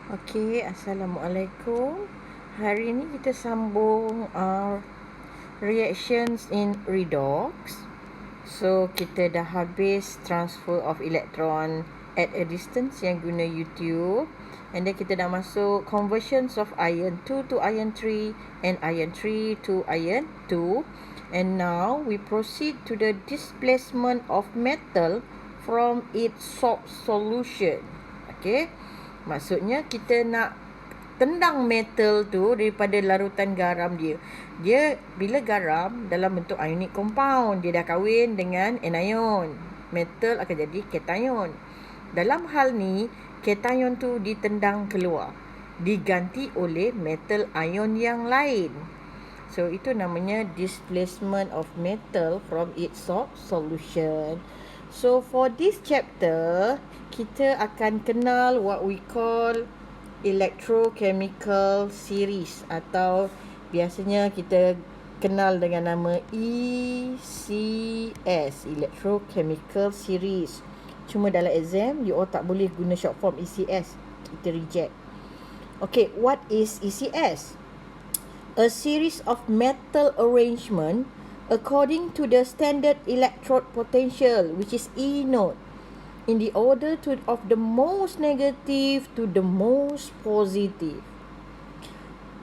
Okey, Assalamualaikum. Hari ini kita sambung reactions in redox. So, kita dah habis transfer of electron at a distance yang guna YouTube. And then kita dah masuk conversions of iron 2 to iron 3 and iron 3 to iron 2. And now we proceed to the displacement of metal from its solution. Okay. Maksudnya kita nak tendang metal tu daripada larutan garam dia. Dia bila garam dalam bentuk ionic compound, dia dah kahwin dengan anion. Metal akan jadi cation. Dalam hal ni, cation tu ditendang keluar, diganti oleh metal ion yang lain. So itu namanya displacement of metal from its solution. So for this chapter, kita akan kenal what we call electrochemical series, atau biasanya kita kenal dengan nama ECS, electrochemical series. Cuma dalam exam you all tak boleh guna short form ECS, kita reject. Okay, what is ECS? A series of metal arrangement according to the standard electrode potential, which is E naught, in the order of the most negative to the most positive.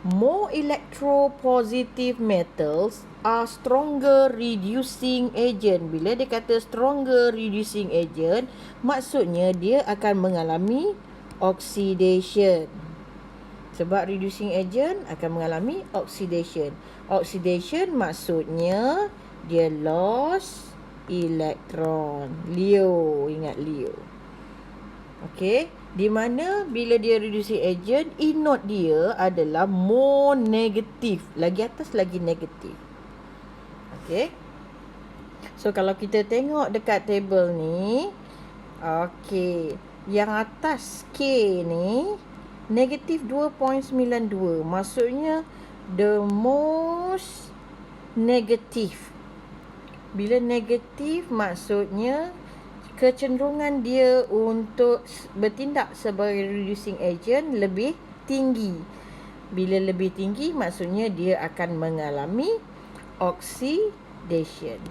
More electropositive metals are stronger reducing agent. Bila dia kata stronger reducing agent, maksudnya dia akan mengalami oxidation. Sebab reducing agent akan mengalami oxidation. Oxidation maksudnya dia loss elektron. Leo, ingat Leo. Okey, di mana bila dia reducing agent, E naught dia adalah more negatif. Lagi atas lagi negatif. Okey. So kalau kita tengok dekat table ni, okey, yang atas K ni negatif 2.92. Maksudnya the most negatif. Bila negatif maksudnya kecenderungan dia untuk bertindak sebagai reducing agent lebih tinggi. Bila lebih tinggi maksudnya dia akan mengalami oxidation.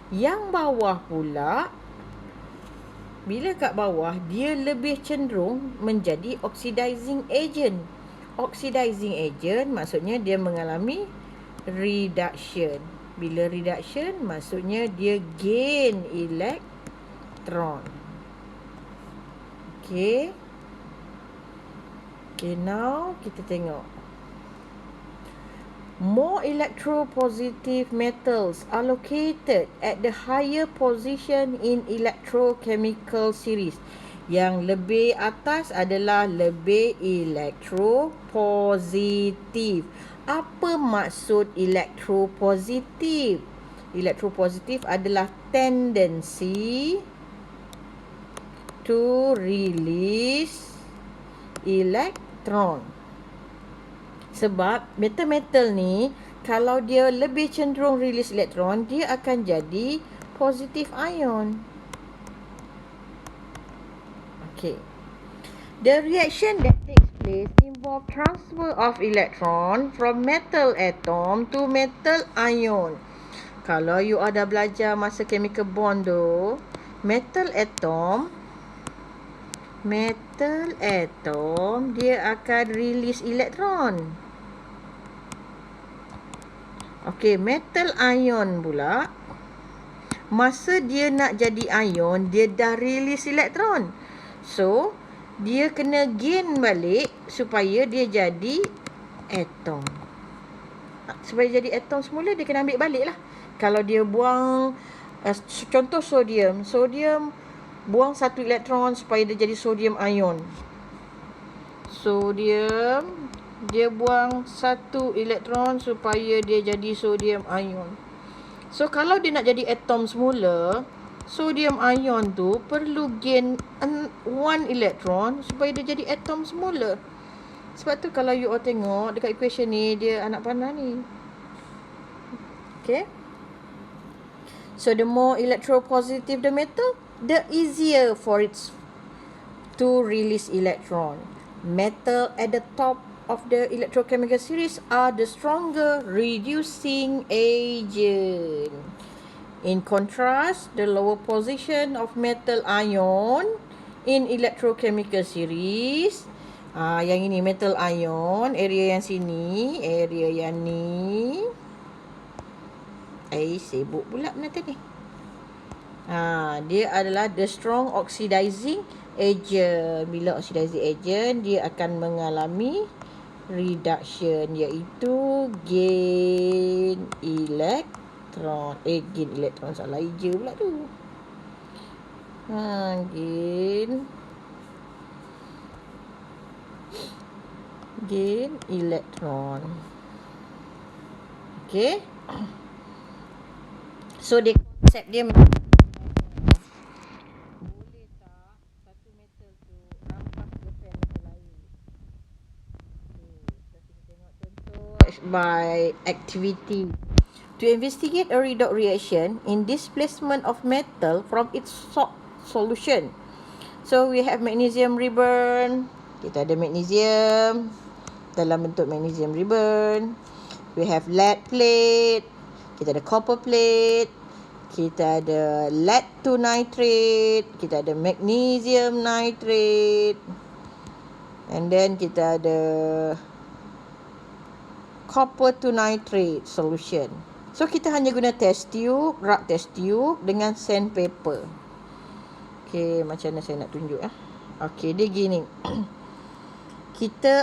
Yang bawah pula, bila kat bawah, dia lebih cenderung menjadi oxidizing agent. Oxidizing agent maksudnya dia mengalami reduction. Bila reduction maksudnya dia gain elektron. Okay. Okay, now kita tengok. More electropositive metals are located at the higher position in electrochemical series. Yang lebih atas adalah lebih elektropositif. Apa maksud elektropositif? Elektropositif adalah tendency to release elektron. Sebab metal-metal ni, kalau dia lebih cenderung release elektron, dia akan jadi positive ion. Okay. The reaction that takes place involve transfer of electron from metal atom to metal ion. Kalau you ada belajar masa chemical bond tu, metal atom dia akan release elektron. Okey, metal ion pula, masa dia nak jadi ion, dia dah release elektron. So, dia kena gain balik supaya dia jadi atom. Supaya jadi atom semula, dia kena ambil balik lah. Kalau dia buang, contoh sodium. Sodium buang satu elektron supaya dia jadi sodium ion. Sodium, dia buang satu elektron supaya dia jadi sodium ion. So kalau dia nak jadi atom semula, sodium ion tu perlu gain one elektron supaya dia jadi atom semula. Sebab tu kalau you all tengok dekat equation ni, dia anak panah ni. Okay. So the more electropositive the metal, the easier for it to release electron. Metal at the top of the electrochemical series are the stronger reducing agent. In contrast, the lower position of metal ion in electrochemical series, yang ini metal ion, area yang sini, area yang ni. Sibuk pula benda tadi. Dia adalah the strong oxidizing agent. Bila oxidizing agent, dia akan mengalami reduction, iaitu gain elektron. Gain elektron, salah hija pula tu. Gain elektron. Okay. So dia konsep dia boleh tak satu metal tu rampas ke metal lain. So kita tengok contoh by activity. To investigate a redox reaction in displacement of metal from its solution. So we have magnesium ribbon. Kita ada magnesium dalam bentuk magnesium ribbon. We have lead plate. Kita ada copper plate. Kita ada lead 2 nitrate. Kita ada magnesium nitrate. And then kita ada copper 2 nitrate solution. So kita hanya guna test tube, rub test tube dengan sandpaper. Okay, macam mana saya nak tunjuk Okay, dia gini.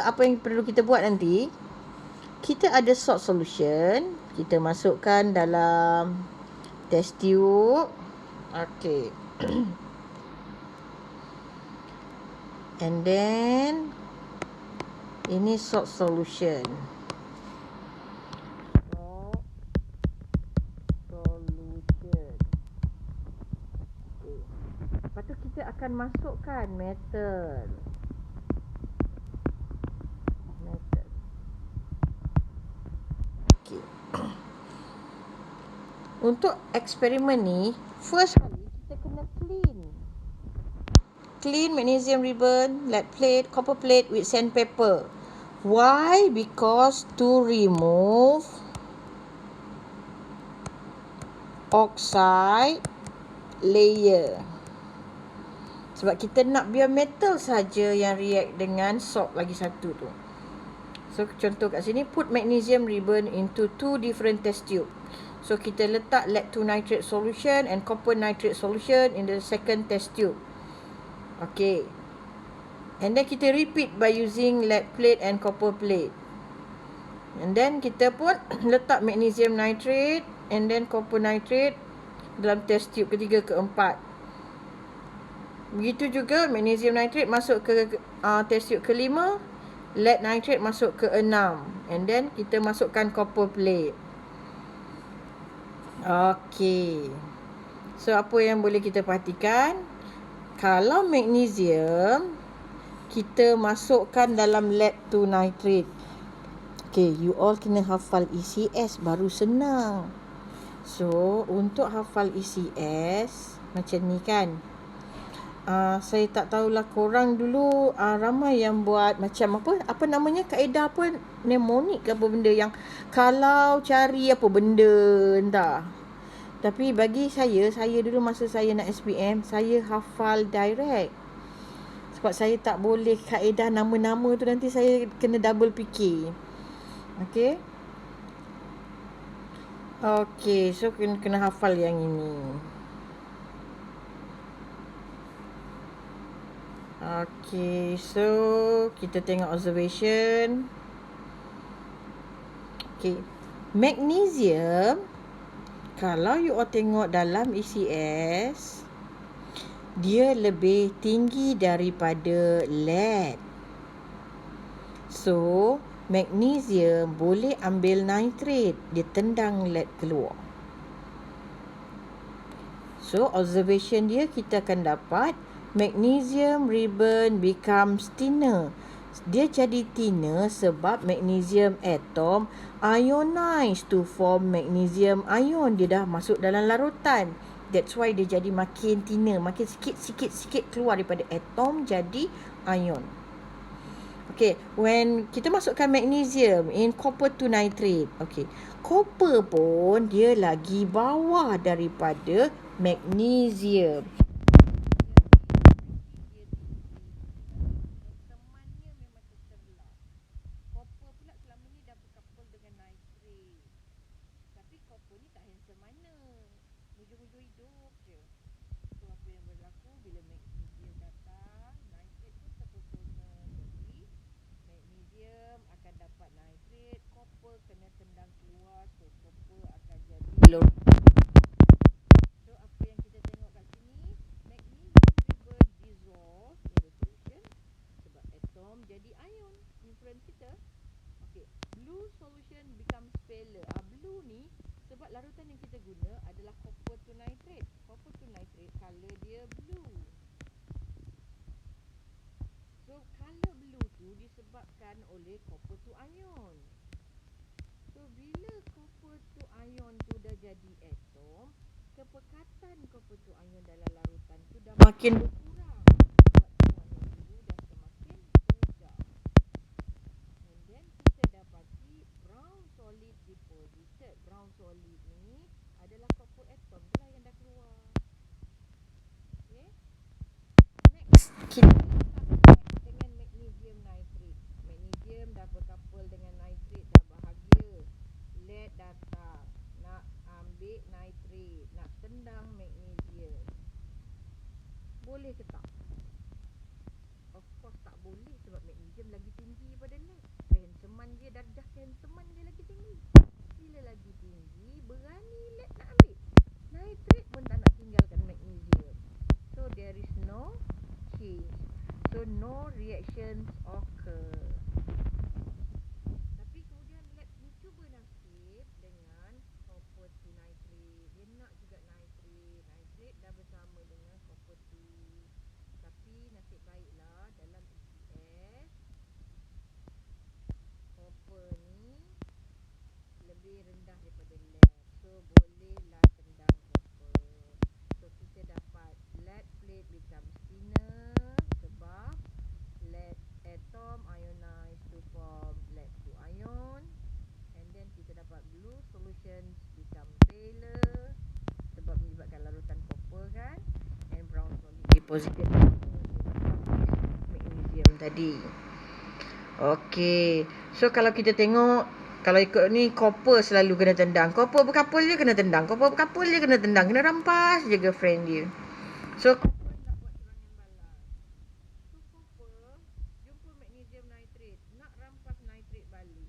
Apa yang perlu kita buat nanti, kita ada salt solution, kita masukkan dalam test tube. Okay. And then ini salt solution. Lepas tu kita akan masukkan metal. Okay. Untuk eksperimen ni, first kali kita kena clean magnesium ribbon, lead plate, copper plate with sandpaper. Why? Because to remove oxide layer. Sebab kita nak biar metal saja yang react dengan salt lagi satu tu. So contoh kat sini, put magnesium ribbon into 2 different test tube. So kita letak lead 2 nitrate solution and copper nitrate solution in the second test tube. Okay. And then kita repeat by using lead plate and copper plate. And then kita pun letak magnesium nitrate and then copper nitrate dalam test tube ketiga, keempat. Begitu juga magnesium nitrate masuk ke test tube kelima, lead nitrate masuk ke 6. And then kita masukkan copper plate. Okay. So apa yang boleh kita perhatikan? Kalau magnesium, kita masukkan dalam lead 2 nitrate. Okay, you all kena hafal ECS baru senang. So untuk hafal ECS macam ni kan. Saya tak tahulah korang dulu ramai yang buat macam apa namanya, kaedah apa, mnemonik ke apa benda yang kalau cari apa benda entah. Tapi bagi saya dulu masa saya nak SPM, saya hafal direct. Sebab saya tak boleh kaedah nama-nama tu, nanti saya kena double fikir. Okay. Okay, so kena hafal yang ini. Okay, so kita tengok observation. Okay, magnesium, kalau you all tengok dalam ECS, dia lebih tinggi daripada lead. So magnesium boleh ambil nitrate, dia tendang lead keluar. So observation dia, kita akan dapat magnesium ribbon becomes thinner. Dia jadi thinner sebab magnesium atom ionize to form magnesium ion. Dia dah masuk dalam larutan. That's why dia jadi makin thinner, makin sikit keluar daripada atom jadi ion. Okay, when kita masukkan magnesium in copper to nitrate. Okay, copper pun dia lagi bawah daripada magnesium. Temannya memang terserlah. Copper pula selama ni dah berkapul dengan nitrate. Tapi copper ni tak handsome mana. Hujung-hujung hidup je. So apa yang berlaku bila magnesium datang, nitrate pun terpesona. Jadi magnesium akan dapat nitrate, copper kena tendang keluar, so copper akan jadi low. So apa yang kita tengok kat sini, magnesium river dissolve in the solution sebab atom jadi ion. Inference kita, okay, blue solution becomes paler. Blue ni sebab larutan yang kita guna adalah copper to nitrate. Copper to nitrate color dia blue. So color blue tu disebabkan oleh copper to ion. So bila copper to ion tu dah jadi atom, kepekatan copper to ion dalam larutan tu dah makin berkurang. Sebab warna biru dah semakin pudar. And then kita dapati brown solid deposited. Brown solid ni adalah copper atom tu lah yang dah keluar. Okay. Next, kita dengan magnesium nitrate. Magnesium dah berkapul dengan nitrate, dah bahagia. Lead datang, nak ambil nitrate, nak tendang magnesium. Boleh ke tak? Of course tak boleh sebab magnesium lagi tinggi daripada lead. Kehanseman dia, darjah kehanseman dia lagi tinggi. Bila lagi tinggi, berani lead nak ambil. Nitrate pun tak nak tinggalkan magnesium. So there is no change. So no reactions occur. Tapi kemudian lead ni cuba nasib dengan copper to nitrate. Dia nak juga nitrate. Nitrate dah bersama dengan copper to. Tapi nasib baiklah dalam ECS, copper ni lebih rendah daripada lead. So bolehlah tendang copper. So kita dapat lead plate becomes thinner sebab lead atom ionize to form lead to ion. And then kita dapat blue solutions become paler sebab menyebabkan larutan copper kan. And brown solid deposited magnesium tadi. Okey. So kalau kita tengok, kalau ikut ni copper selalu kena tendang. Copper berkapul je kena tendang. Copper berkapul je kena tendang. Kena rampas je girlfriend dia. So copper nak buat serangan balas. So copper jumpa magnesium nitrate, nak rampas nitrate balik.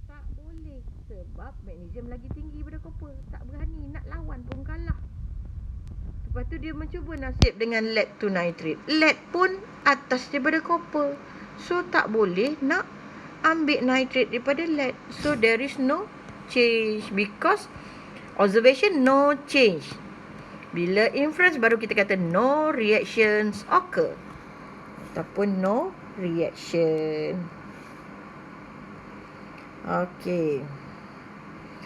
Tak boleh sebab magnesium lagi tinggi daripada copper. Tak berani, nak lawan pun kalah. Lepas tu dia mencuba nasib dengan lead to nitrate. Lead pun atas daripada copper. So tak boleh nak ambil nitrate daripada lead. So there is no change because observation no change. Bila inference baru kita kata no reactions occur. Ataupun no reaction. Okay.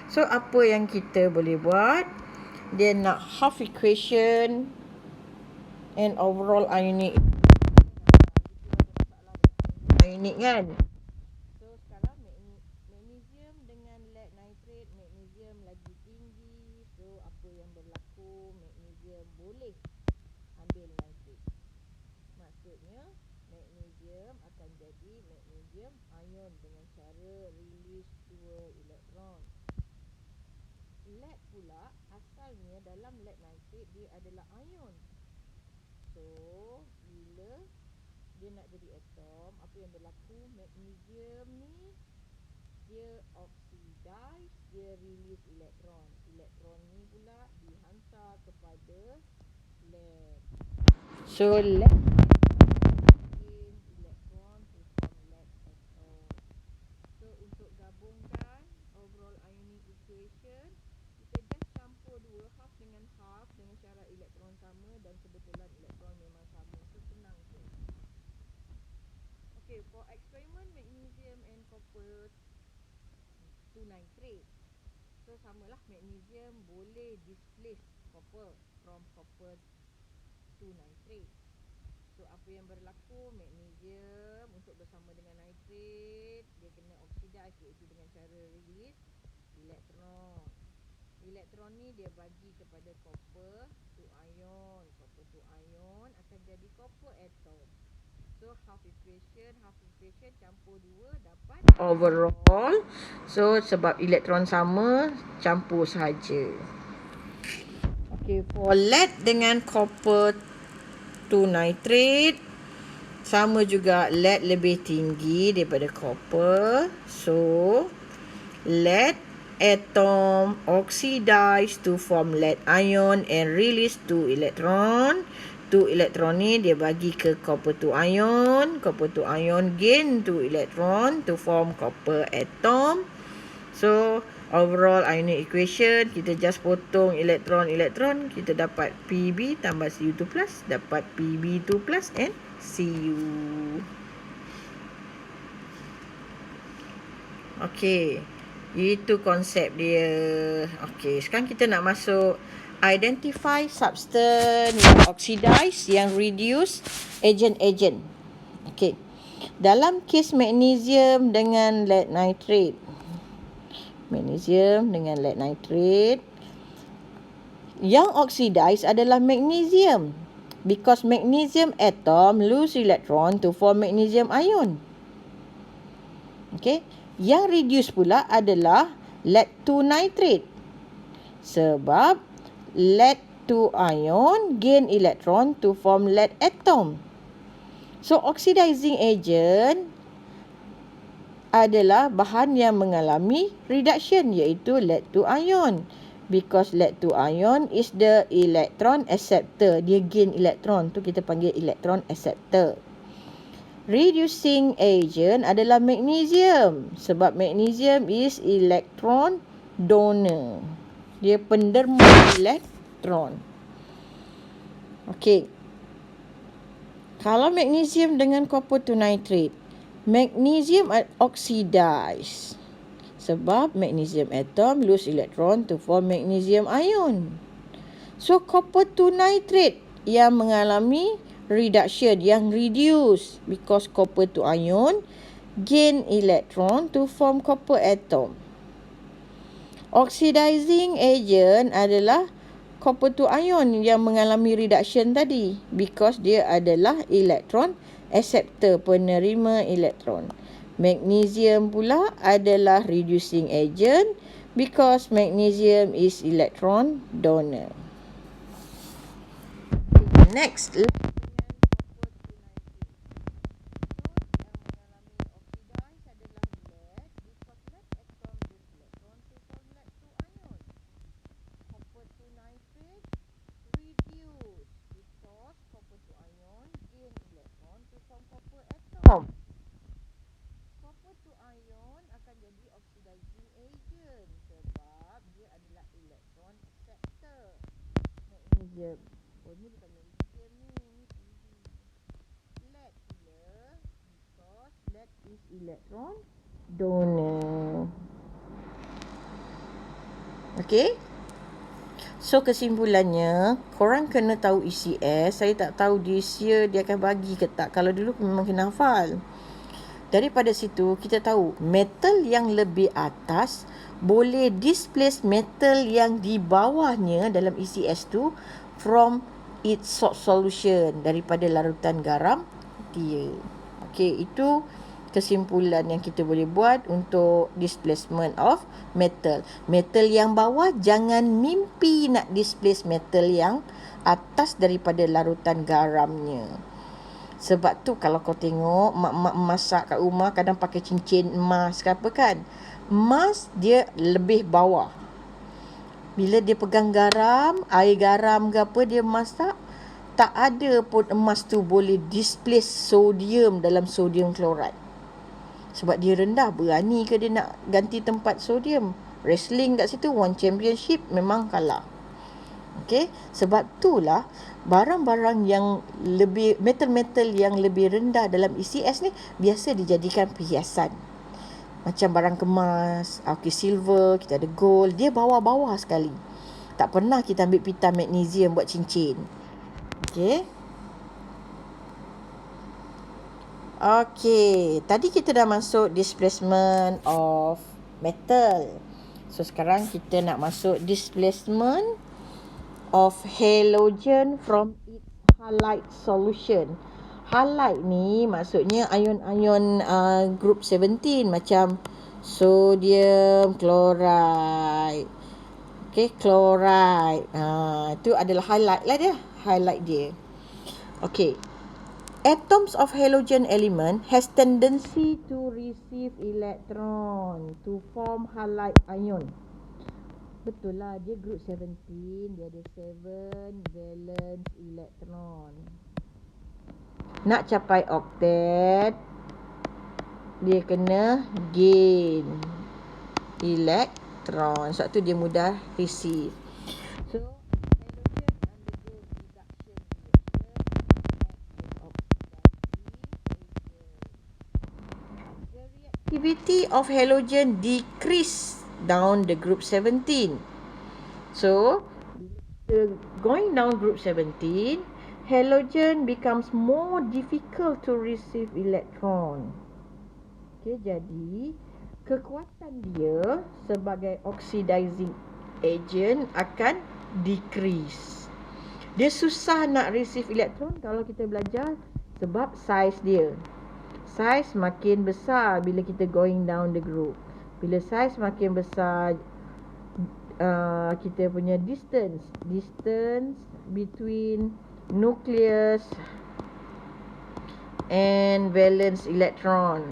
So apa yang kita boleh buat? Dia nak half equation and overall ionic. Ionic kan? So sekarang magnesium dengan lead nitrate, magnesium lagi tinggi. So apa yang berlaku? Magnesium boleh ambil nitrate. Maksudnya magnesium akan jadi magnesium ion dengan cara release 2 elektron. Lead pula asalnya dalam lead nitrate dia adalah ion. So bila dia nak jadi atom, apa yang berlaku? Magnesium ni dia oxidize, dia release elektron. Elektron ni pula dihantar kepada lead. So lead elektron to form lead atom. So untuk gabungkan overall ionic equation, kita just campur dua, half dengan half dengan syarat elektron sama dan kebetulan elektron memang sama. So senang je. Okay, for experiment magnesium and copper to nitrate. So samalah, magnesium boleh displace copper from copper to nitrate. So apa yang berlaku? Magnesium untuk sama dengan nitrit, dia kena oxidize iaitu dengan cara release elektron. Elektron ni dia bagi kepada copper to ion. Copper to ion akan jadi copper atom. So half equation campur 2 dapat overall. So sebab elektron sama, campur saja. Okay, for lead dengan copper to nitrate, sama juga lead lebih tinggi daripada copper. So lead atom oxidize to form lead ion and release 2 electron. 2 electron ni dia bagi ke copper to ion. Copper to ion gain 2 electron to form copper atom. So overall ionic equation, kita just potong elektron, kita dapat Pb tambah Cu2+, dapat Pb2+ and Cu. Okey, itu konsep dia. Okey, sekarang kita nak masuk identify substance yang oxidize, yang reduce, agent. Okey, dalam kes magnesium dengan lead nitrate, yang oxidize adalah magnesium, because magnesium atom lose electron to form magnesium ion. Okay, yang reduce pula adalah lead 2 nitrate, sebab lead 2 ion gain electron to form lead atom. So oxidizing agent adalah bahan yang mengalami reduction, iaitu lead 2 ion, because lead 2 ion is the electron acceptor. Dia gain electron, tu kita panggil electron acceptor. Reducing agent adalah magnesium, sebab magnesium is electron donor. Dia penderma elektron. Okey, kalau magnesium dengan copper to nitrate, magnesium oxidize, sebab magnesium atom lose electron to form magnesium ion. So copper to nitrate yang mengalami reduction, yang reduce, because copper to ion gain electron to form copper atom. Oxidizing agent adalah copper to ion yang mengalami reduction tadi, because dia adalah electron acceptor, penerima elektron. Magnesium pula adalah reducing agent, because magnesium is electron donor. Next, copper to ion akan jadi oxidizing agent, sebab dia adalah electron acceptor. Magnesium. Oh, ni bukan magnesium ni lead pula, because lead is electron donor. Okay, so kesimpulannya, korang kena tahu ECS. Saya tak tahu this year dia akan bagi ke tak. Kalau dulu memang kena hafal. Daripada situ kita tahu metal yang lebih atas boleh displace metal yang di bawahnya dalam ECS tu from its solution, daripada larutan garam dia. Okey, itu kesimpulan yang kita boleh buat untuk displacement of metal. Metal yang bawah jangan mimpi nak displace metal yang atas daripada larutan garamnya. Sebab tu kalau kau tengok mak-mak masak kat rumah kadang pakai cincin emas ke apa kan. Emas dia lebih bawah. Bila dia pegang garam, air garam ke apa dia masak, tak ada pun emas tu boleh displace sodium dalam sodium klorat. Sebab dia rendah, berani ke dia nak ganti tempat sodium. Wrestling kat situ, one championship memang kalah. Okey, sebab itulah barang-barang yang lebih, metal-metal yang lebih rendah dalam ECS ni biasa dijadikan perhiasan. Macam barang kemas, okey, silver, kita ada gold, dia bawah-bawah sekali. Tak pernah kita ambil pita magnesium buat cincin. Okey. Okey, tadi kita dah masuk displacement of metal. So sekarang kita nak masuk displacement of halogen from its halide solution. Halide ni maksudnya ion-ion group 17 macam sodium chloride. Okey, chloride. Itu adalah halide lah dia. Halide dia. Okey. Atoms of halogen element has tendency to receive electron to form halide ion. Betul lah, dia group 17, dia ada 7 valence electron. Nak capai octet, dia kena gain electron. Sebab tu dia mudah receive. So, halogen undergo reduction reaction the reactivity of halogen decrease down the group 17. So, going down group 17, halogen becomes more difficult to receive electron. Okay, jadi kekuatan dia sebagai oxidizing agent akan decrease. Dia susah nak receive electron kalau kita belajar sebab size dia. Size makin besar bila kita going down the group. Bila size makin besar, kita punya distance between nucleus and valence electron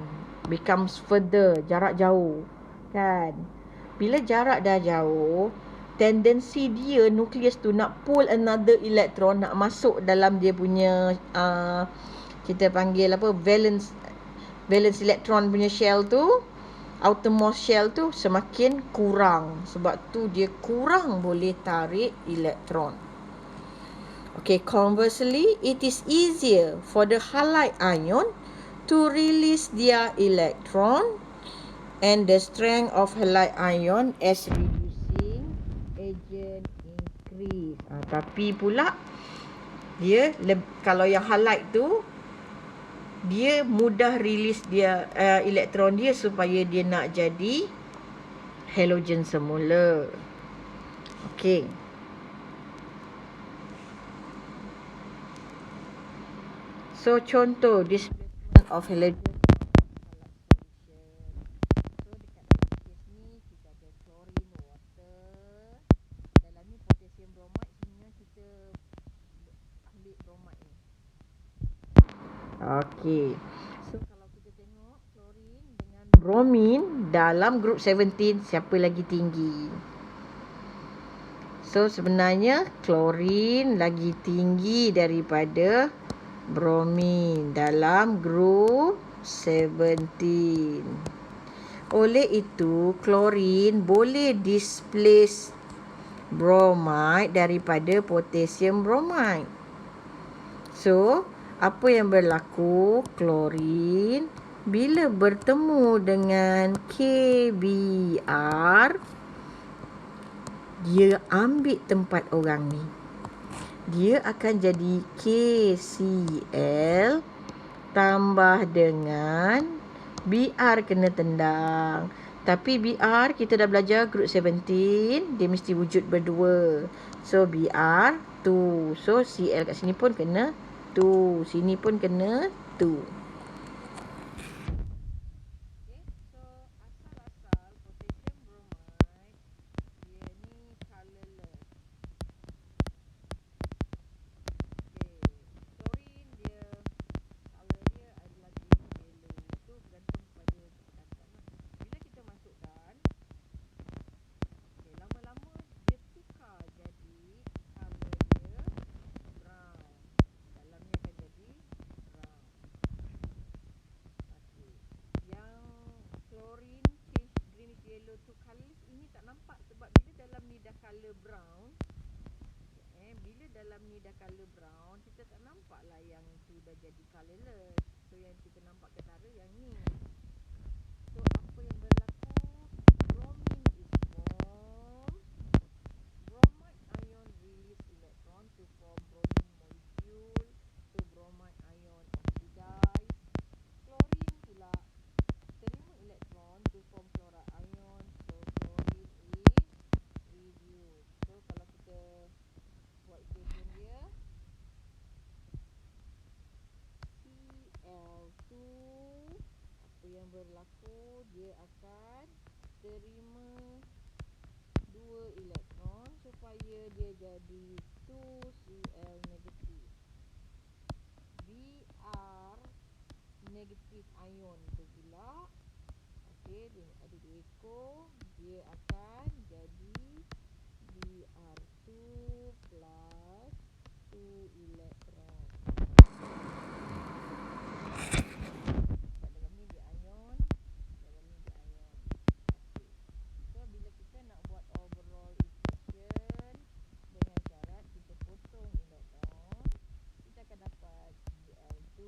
becomes further, jarak jauh kan. Bila jarak dah jauh, tendensi dia nucleus tu nak pull another electron, nak masuk dalam dia punya kita panggil apa, valence electron punya shell tu, outermost shell tu semakin kurang. Sebab tu dia kurang boleh tarik elektron. Okay, conversely, it is easier for the halide ion to release their electron, and the strength of halide ion as reducing agent increase. Tapi pula dia kalau yang halide tu, dia mudah release dia elektron dia supaya dia nak jadi halogen semula. Okey. So contoh displacement of halogen. So dekat dalam kes ni kita ada chlorine water. Dalam ni potassium bromide, sebenarnya kita ambil bromide ni. Okey. So kalau kita tengok chlorine dengan bromine dalam group 17, siapa lagi tinggi? So sebenarnya chlorine lagi tinggi daripada bromine dalam group 17. Oleh itu, chlorine boleh displace bromide daripada potassium bromide. So, apa yang berlaku? Chlorine bila bertemu dengan KBr, dia ambil tempat orang ni. Dia akan jadi KCl tambah dengan Br kena tendang. Tapi Br kita dah belajar group 17, dia mesti wujud berdua. So Br 2. So Cl kat sini pun kena 2. Sini pun kena 2. Dalam ni dah color brown, kita tak nampak lah yang tu dah jadi colorless. So yang kita nampak ketara yang ni. So apa yang berlaku? Bromine is formed. Bromide ion release electron to form bromine molecule. So bromide ion oxidize. berlaku, dia akan terima 2 elektron supaya dia jadi 2Cl negatif. Br negatif ion tu pula, okey, dia ada 2 ekor, dia akan jadi Br2 plus 2 elektron. Kat dalam ni dia ion, dalam ni dia ion. Okey. So bila kita nak buat overall equation dengan syarat kita potong elektron, kita akan dapat Bl2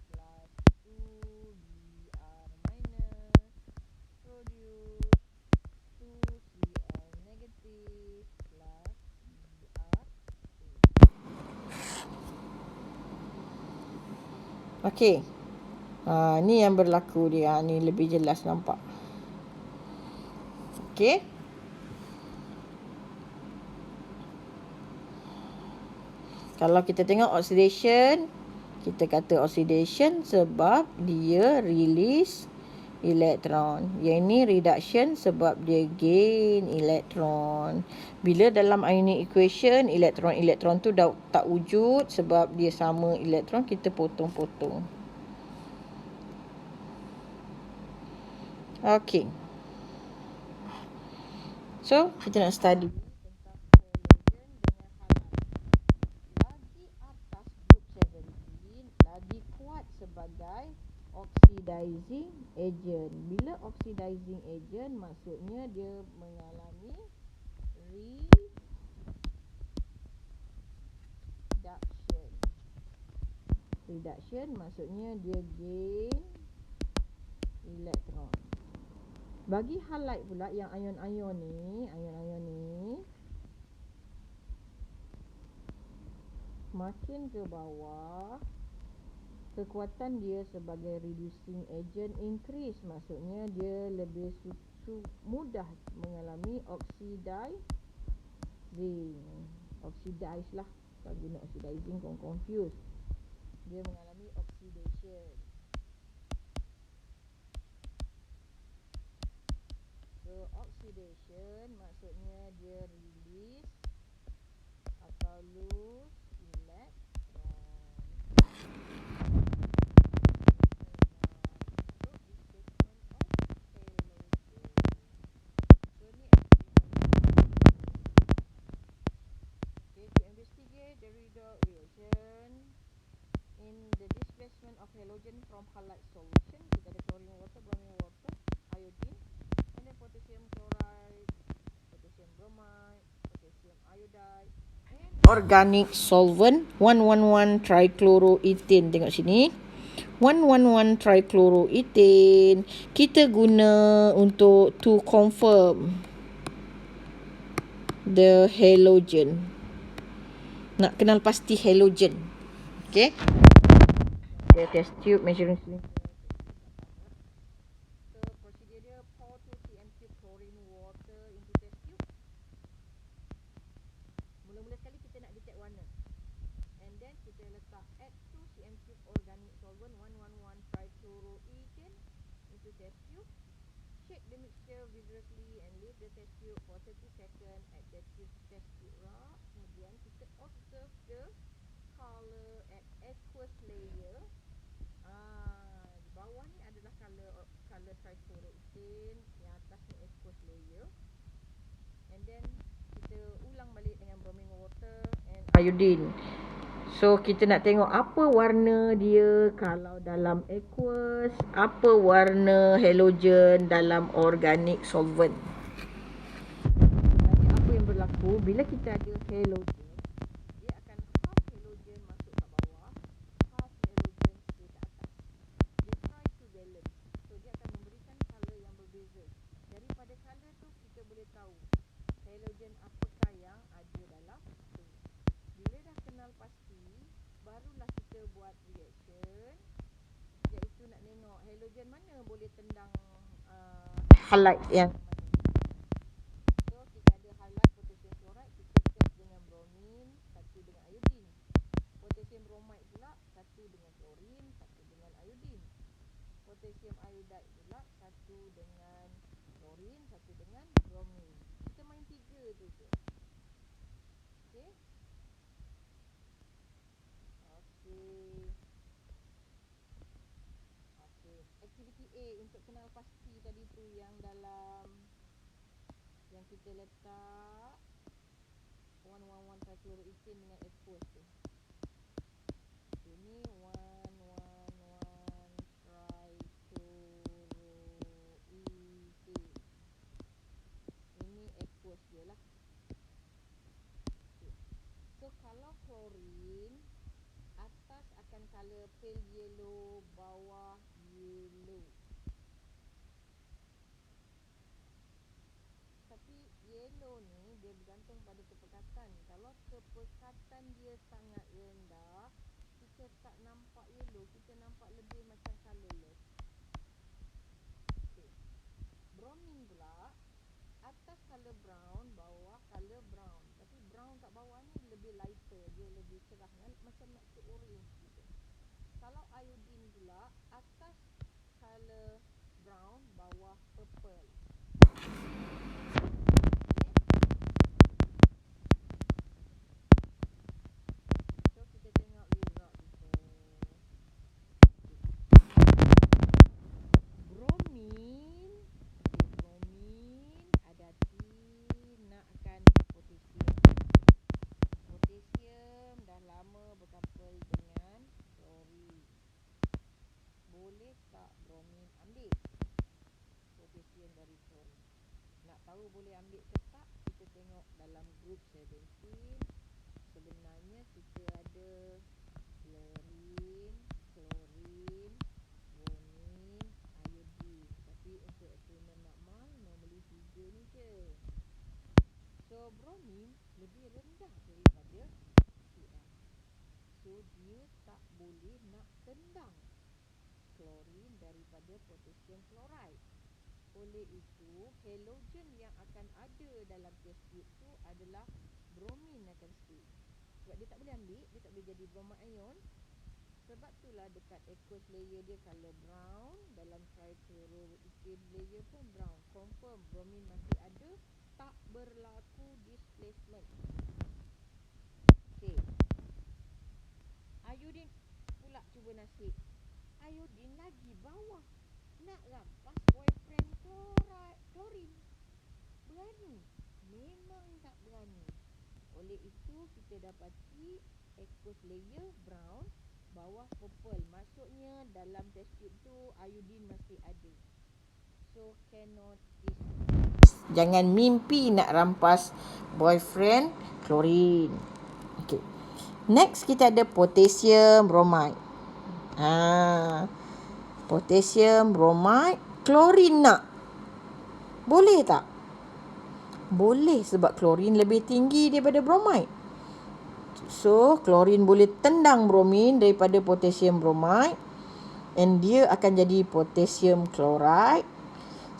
plus 2Br minus produce 2Cl negatif plus Br2. Okey. Ni yang berlaku dia. Ni lebih jelas nampak. Okey. Kalau kita tengok oxidation, kita kata oxidation sebab dia release elektron. Yang ini reduction sebab dia gain elektron. Bila dalam ionic equation, elektron-elektron tu dah tak wujud sebab dia sama elektron, kita potong-potong. Okey. So, kita nak study tentang halogen dengan halide. Lagi atas group 17, lagi kuat sebagai oxidizing agent. Bila oxidizing agent, maksudnya dia mengalami reduction. Reduction maksudnya dia gain elektron. Bagi halide pula yang ion-ion ni, makin ke bawah, kekuatan dia sebagai reducing agent increase, maksudnya dia lebih mudah mengalami oxidizing. Oxidize lah, kalau guna oxidizing kau confuse. Dia mengalami oxidation. So oxidation maksudnya dia release atau lose elektron. Investigate the redox reaction in the displacement of halogen from halide solution. Kita ada chlorine water, bromine water, iodine, and then potassium chloride, potassium bromide, potassium iodide, and organic solvent 111 trichloroethane. Tengok sini, 111 trichloroethane kita guna untuk to confirm the halogen. Nak kenal pasti halogen. Okay. The test tube measuring cylinder. So procedure dia, pour 2 cm cube chlorine water into test tube. Mula-mula sekali kita nak detect warna. And then kita letak add 2 cm cube organic solvent 111 trichloroethane into test tube. Shake the mixture vigorously and leave the test tube for 30 seconds at the test tube wrap. Kemudian kita observe the color at aqueous layer. Di bawah ni adalah color trichloroethane, yang atas ni aqueous layer. And then kita ulang balik dengan bromine water and iodine. So kita nak tengok apa warna dia kalau dalam aqueous, apa warna halogen dalam organic solvent. Jadi apa yang berlaku bila kita ada halogen, dia akan half halogen masuk ke bawah, half halogen stay ke atas. Dia trivalent. So dia akan memberikan color yang berbeza. Daripada color tu kita boleh tahu halogen apakah yang ada dalam tu. Bila dah kenal pasti, barulah kita buat reaction, iaitu nak tengok halogen mana boleh tendang halide yang mana. So kita ada halide potassium chloride, kita test dengan bromin, satu dengan iodine. Potassium bromide pula, satu dengan klorin, satu dengan iodine. potasium iodide pula, satu dengan klorin, satu dengan bromin. Kita main 3 tu je. Okey. Okey. Aktiviti A untuk kenal pasti tadi tu yang dalam yang kita letak 111 trichloroethane dengan aqueous tu. Ini 111 trichloroethane. Ini aqueous dia lah. Okay. So kalau klorin, atas akan color pale yellow, bawah yellow. Tapi yellow ni dia bergantung pada kepekatan. Kalau kepekatan dia sangat rendah, kita tak nampak yellow, kita nampak lebih macam colourless. Okay. Bromin pula, atas color brown, bawah color brown. Tapi brown kat bawah ni lebih lighter, dia lebih cerah, macam nak ke orange gitu. Kalau iodine pula, atas color brown, bawah purple. So kita tengok result kita. Bromin, bromin ada nakkan potasium. Potasium dah lama berkapal dengan klorin. Boleh tak bromin ambil potasium dari klorin? Nak tahu boleh ambil ke tak, kita tengok dalam group 17. Sebenarnya kita ada klorin, bromin, iodine. Tapi untuk eksperimen normal, normally 3 ni je. So bromin lebih rendah daripada Cl. So dia tak boleh nak tendang klorin daripada potasium kloride. Oleh itu, halogen yang akan ada dalam test tube tu adalah bromin akan stay. Sebab dia tak boleh ambil, dia tak boleh jadi bromide ion. Sebab itulah dekat aqueous layer dia color brown, dalam trichloroethane layer pun brown. Confirm bromin masih ada, tak berlaku displacement. Okay. Iodine pula cuba nasib. Iodine lagi bawah, nak rampas boyfriend klorin. Berani? Memang tak berani. Oleh itu kita dapati aqueous layer brown, bawah purple. Maksudnya dalam test tube tu iodine masih ada. So cannot displace. Jangan mimpi nak rampas boyfriend klorin. Okay. Next kita ada potassium bromide. Potassium bromide, klorin nak. Boleh tak? Boleh, sebab klorin lebih tinggi daripada bromide. So, klorin boleh tendang bromin daripada potassium bromide, and dia akan jadi potassium chloride.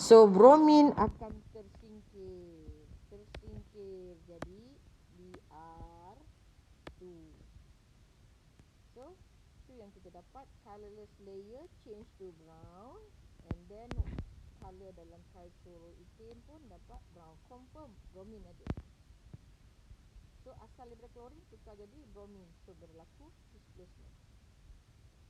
So, bromin akan tersingkir jadi Br2. So, itu yang kita dapat. Colorless layer change to brown, and then color dalam trichloroethane pun dapat brown. Confirm bromin ada. So asal daripada klorin tukar jadi bromin. So berlaku displacement.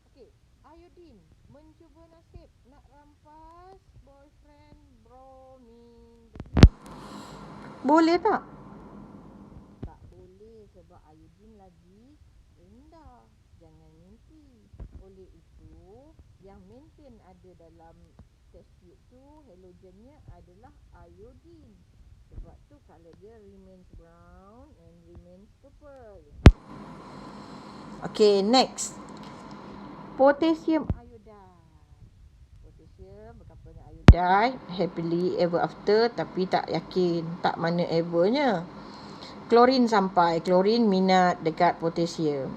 Okey, iodine mencuba nasib nak rampas boyfriend bromin. Boleh tak? Tak boleh, sebab iodine lagi rendah. Jangan mimpi. Oleh itu, yang maintain ada dalam test tube tu, halogennya adalah iodine. Sebab tu color dia remains brown and remains purple. Okay, next. Potassium iodide. Potassium berkapal dengan iodide, happily ever after, tapi tak yakin, tak mana evernya. Klorin sampai, klorin minat dekat potassium.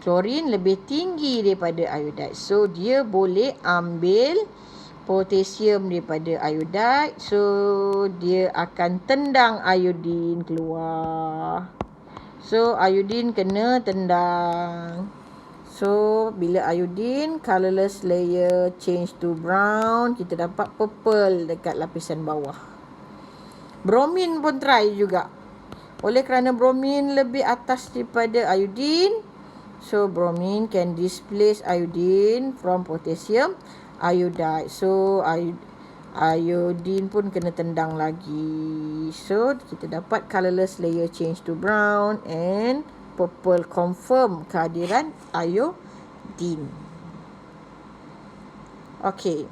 Klorin lebih tinggi daripada iodide. So, dia boleh ambil potasium daripada iodide. So, dia akan tendang iodine keluar. So, iodine kena tendang. So, bila iodine, colourless layer change to brown, kita dapat purple dekat lapisan bawah. Bromin pun try juga. Oleh kerana bromin lebih atas daripada iodine, so bromin can displace iodine from potassium iodide. So, iodine pun kena tendang lagi. So, kita dapat colourless layer change to brown and purple, confirm kehadiran iodine. Okay.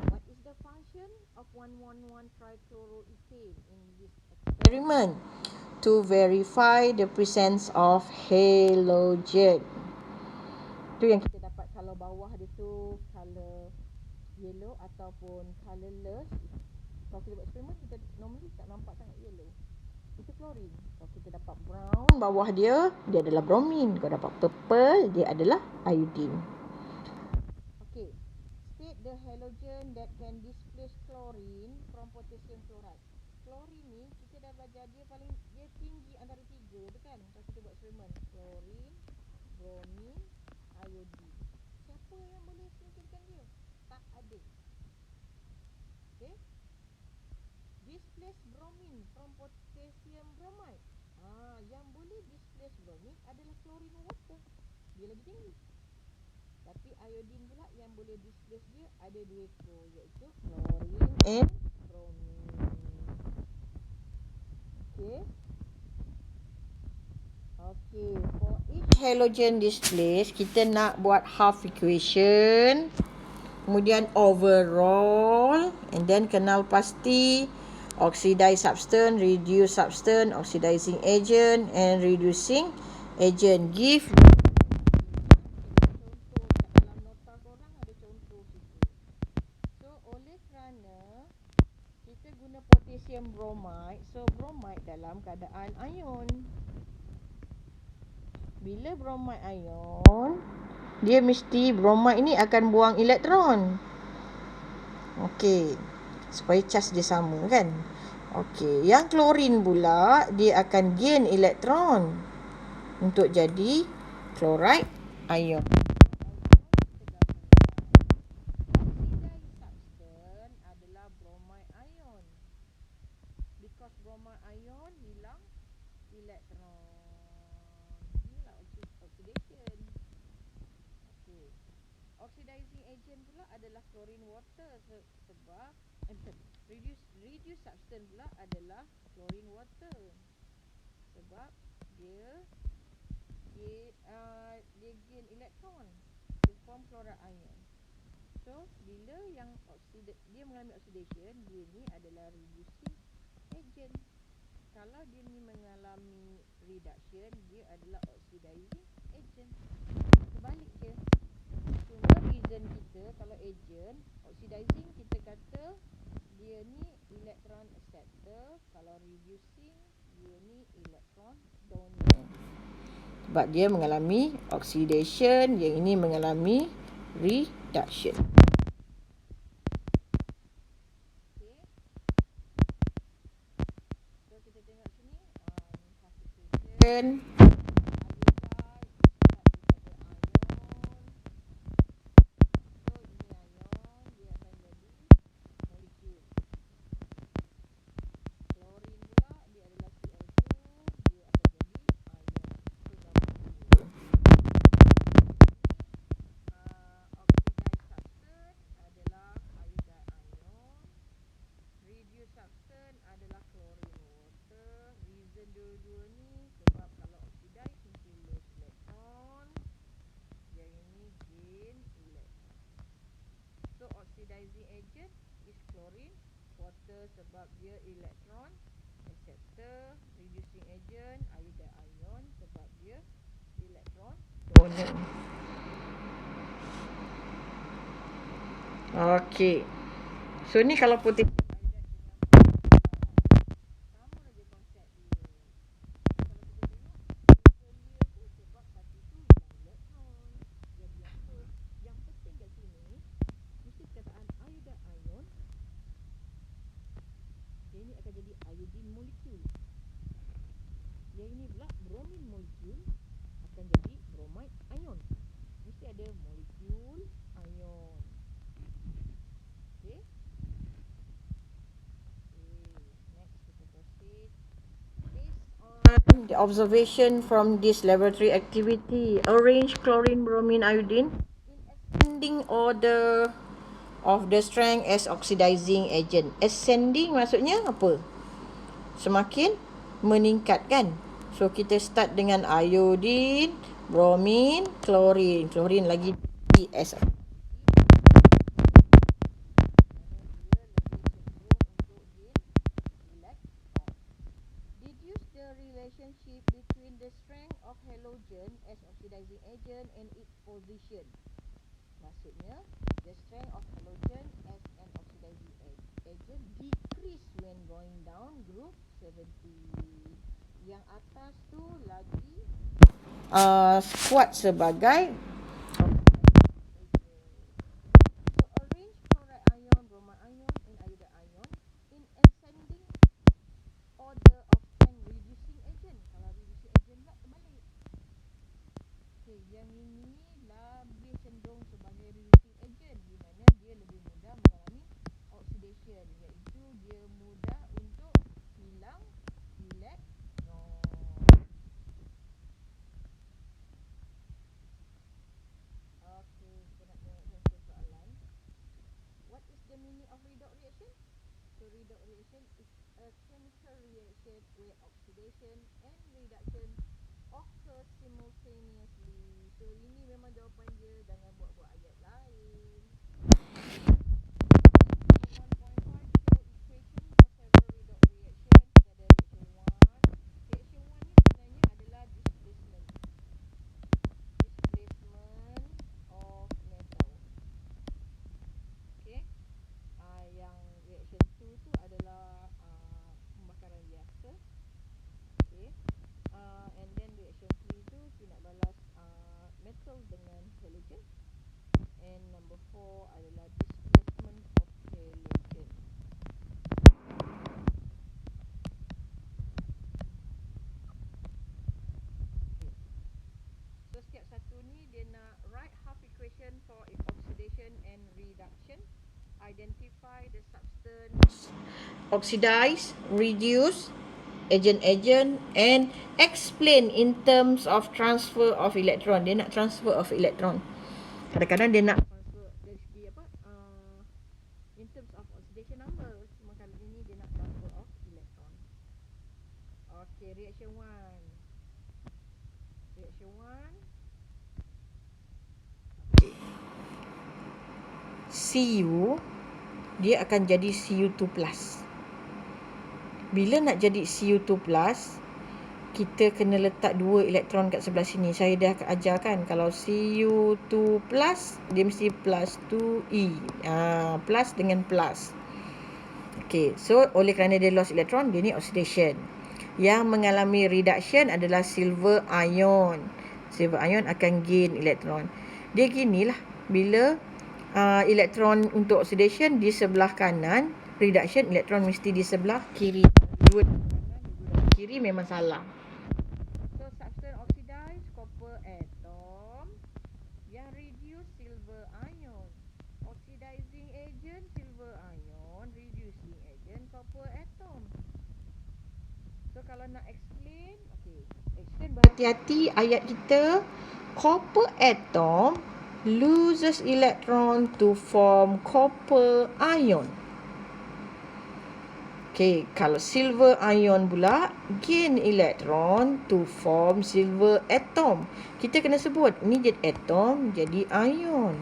What is the function of 1,1,1-trichloroethane in this experiment? To verify the presence of halogen. Tu yang kita dapat kalau bawah dia tu color yellow ataupun colourless. Kalau kita buat eksperimen, kita normally tak nampak sangat yellow. Itu klorin. Kalau kita dapat brown, bawah dia adalah bromin. Kalau dapat purple, dia adalah iodine. Okay. State the halogen that can displace chlorine from potassium chloride. Klorin ni, kita dah belajar dia tinggi antara 3 tu kan. Kalau kita buat eksperimen. Klorin, bromin, iodine. Siapa yang boleh singkirkan dia? Tak ada. Okay. Displace bromine from potassium bromide. Yang boleh displace bromine adalah chlorine water. Dia lagi tinggi. Tapi iodine pula yang boleh displace dia ada 2 ekor, iaitu chlorine and bromine. Okay. Okay, for each halogen displace, kita nak buat half equation. Kemudian overall, and then kenal pasti oxidized substance, reduced substance, oxidizing agent and reducing agent. Give contoh dalam nota korang ada contoh situ. So oleh kerana kita guna potassium bromide, so bromide dalam keadaan ion. Bila bromide ion, dia mesti bromide ni akan buang elektron. Okey, supaya charge dia sama kan. Okey, yang klorin pula dia akan gain elektron untuk jadi chloride ion. Oxidized substance adalah bromide ion. Because bromide ion hilang elektron. Inilah oxidation. Okey. Oxidizing agent pula adalah chlorine water sebab reduce substance pula adalah chlorine water sebab dia gain elektron to form chloride ion. So bila yang dia mengalami oxidation, dia ni adalah reducing agent. Kalau dia ni mengalami reduction, dia adalah oxidizing agent. Sebalik je. Cuma reason kita kalau agent, oxidizing kita kata dia ni electron acceptor, kalau reducing dia ni electron donor. Sebab dia mengalami oxidation, yang ini mengalami reduction. Okay. So kita tengok sini, classification. Substance adalah chlorine water. Reason dua-dua ni sebab kalau oxidize mesti lose elektron, yang ini gain elektron. So oxidizing agent is chlorine water sebab dia elektron acceptor. Reducing agent iodide ion sebab dia elektron donor. Okey. So ni kalau putih ini akan jadi iodine molekul. Yang ini pula bromin molekul akan jadi bromide ion. ada molekul ion. Okay. Next kita proceed. Based on the observation from this laboratory activity, arrange chlorine, bromine, iodine in ascending order of the strength as oxidizing agent. Ascending maksudnya apa? Semakin meningkat kan? So kita start dengan iodine, bromine, chlorine. Chlorine lagi as deduce the relationship between the strength of halogen as oxidizing agent and its position. Maksudnya, the strength of halogen as an oxidizing agent decrease when going down group 70. Yang atas tu lagi kuat sebagai arrange chloride ion, bromide ion and iodide ion in ascending order of strength reducing agent. Kalau reducing agent pula terbalik. Okay, yang ini lebih cenderung sebagai reducing agent di mana dia lebih mudah mengalami oxidation, iaitu dia mudah untuk hilang elektron. Okay, kita nak tengok contoh soalan. What is the meaning of redox reaction? So redox reaction is a chemical reaction where oxidation and reduction occur simultaneously. So ini memang jawapan dia, jangan buat-buat ayat lain. 1.5 show equation for several redox reaction. Kita ada reaction 1. Reaction 1 ni sebenarnya adalah displacement of metal. Okay. Yang reaction 2 tu adalah pembakaran biasa. Okay. And then reaction 3 tu kita nak balas metal dengan halogen. And number 4 adalah displacement of halogen. So setiap satu ni dia nak write half equation for oxidation and reduction. Identify the substance oxidize, reduce, agent and explain in terms of transfer of electron. Dia nak transfer of electron. Kadang-kadang dia nak transfer dari segi apa? In terms of oxidation number. Cuma kali ini dia nak transfer of electron. Okay, reaction 1. Reaction 1. Okay. Cu dia akan jadi Cu2+. Bila nak jadi Cu2+, kita kena letak 2 elektron kat sebelah sini. Saya dah ajarkan kalau Cu2+, dia mesti plus 2E. Plus dengan plus. Okay, so oleh kerana dia lost elektron, dia ni oxidation. Yang mengalami reduction adalah silver ion. Silver ion akan gain elektron. Dia ginilah, bila elektron untuk oxidation di sebelah kanan, reduction elektron mesti di sebelah kiri. Dua kiri memang salah. So substance oxidize copper atom, yang reduce silver ion. Oxidizing agent silver ion, reducing agent copper atom. So kalau nak explain, okay, explain berhati-hati ayat kita. Copper atom loses electron to form copper ion. Okay, kalau silver ion pula gain electron to form silver atom. Kita kena sebut ni jadi atom jadi ion.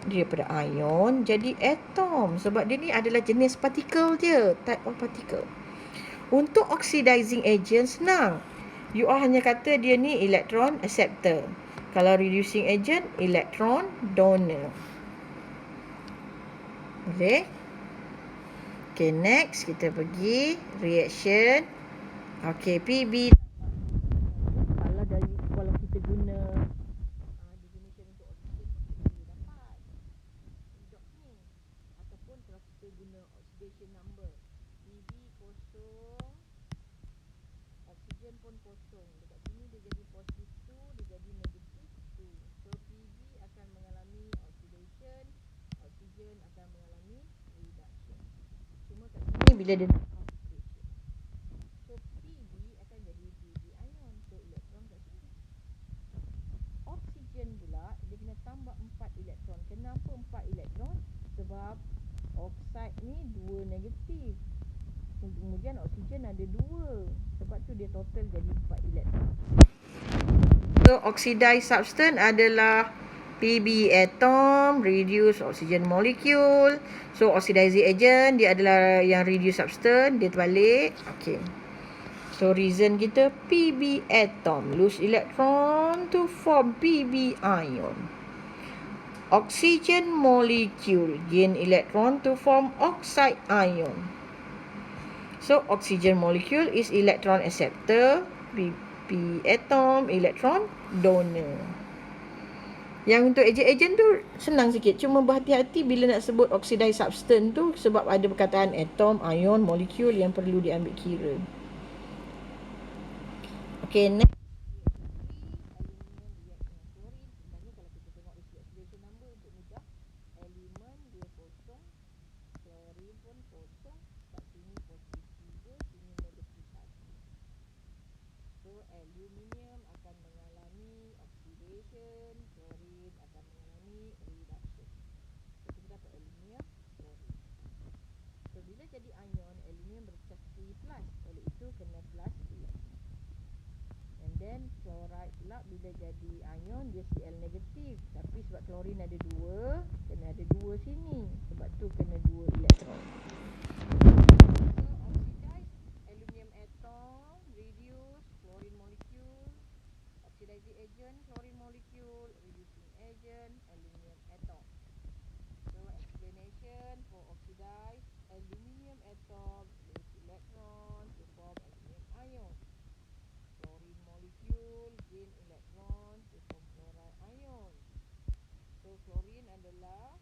Daripada ion jadi atom. Sebab dia ni adalah jenis partikel je, type of particle. Untuk oxidizing agent senang. You all hanya kata dia ni electron acceptor. Kalau reducing agent, electron donor. Boleh? Okay, next kita pergi reaction. Okay, PB. Kalau kita guna definition untuk oxidation, kita boleh dapat redox ni. Ataupun kalau kita guna oxidation number, PB kosong, oksigen pun kosong. Dekat sini dia jadi positif 2, dia jadi negatif 2. So PB akan akan mengalami oxidation, oksigen akan mengalami reduction. Cuma kat sini bila dia nak concentration, so Pb akan jadi Pb ion, so elektron kat sini. Oksigen pula dia kena tambah 4 elektron. Kenapa 4 elektron? Sebab oksida ni 2 negatif, kemudian oksigen ada 2, sebab tu dia total jadi 4 elektron. So oxidized substance adalah Pb atom, reduced oxygen molecule. So oxidizing agent dia adalah yang reduced substance, dia terbalik. Okay, so reason kita Pb atom lose electron to form Pb ion. Oxygen molecule gain electron to form oxide ion. So oxygen molecule is electron acceptor, P atom electron donor. Yang untuk ejen-ejen tu senang sikit, cuma berhati-hati bila nak sebut oxidized substance tu, sebab ada perkataan atom, ion, molekul yang perlu diambil kira. Okay, next. Aluminium akan mengalami oxidation, klorin akan mengalami reduction. So kita dapat aluminium, klorin. So bila jadi ion, aluminium bercas 3+, oleh itu kena plus elektron. And then chloride pula bila jadi ion dia Cl negatif, tapi sebab klorin ada 2, kena ada 2 sini, sebab tu kena 2 elektron. Aluminium atom reduce chlorine molecule, oxidizing agent chlorine molecule, reducing agent aluminium atom. So explanation for oxidized aluminium atom, lose electron to form aluminium ion. Chlorine molecule gain electron to form chloride ion. So chlorine molecule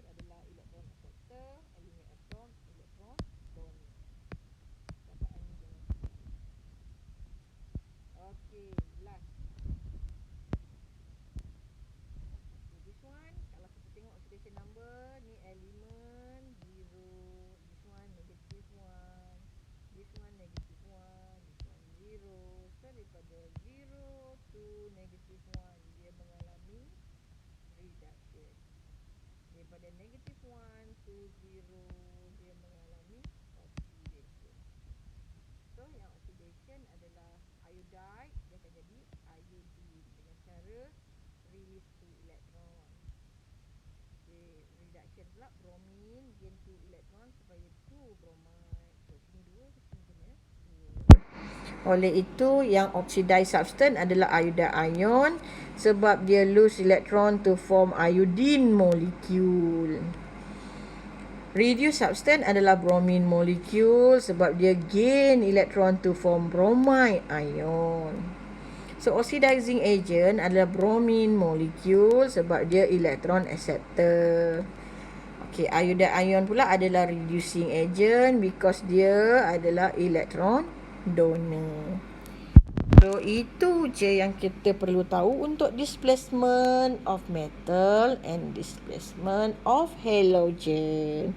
adalah electron acceptor, aluminium atom electron donor. Okay, last. So this one, kalau kita tengok oxidation number, ni elemen 0, this one negative 1, this one negative 1, this one 0. So daripada 0 to negative 1, dia mengalami reduction. Daripada negative 1 to 0, dia mengalami oxidation. So yang oxidation adalah iodide, dia akan jadi iodine dengan cara release 2 elektron. Okay, reduction pula bromine gain 2 elektron supaya 2 bromide. So sini 2, sini kena 2. Oleh itu yang oxidized substance adalah iodide ion, sebab dia lose electron to form iodine molecule. Reduced substance adalah bromine molecule, sebab dia gain electron to form bromide ion. So oxidizing agent adalah bromine molecule, sebab dia electron acceptor. Okay, iodide ion pula adalah reducing agent because dia adalah electron donor. So itu je yang kita perlu tahu untuk displacement of metal and displacement of halogen.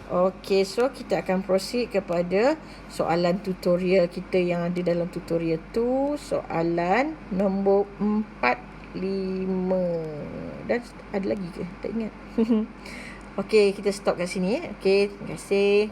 Okay, so kita akan proceed kepada soalan tutorial kita yang ada dalam tutorial tu. Soalan nombor 45. Dan ada lagi ke? Tak ingat. Okay, kita stop kat sini. Okay, terima kasih.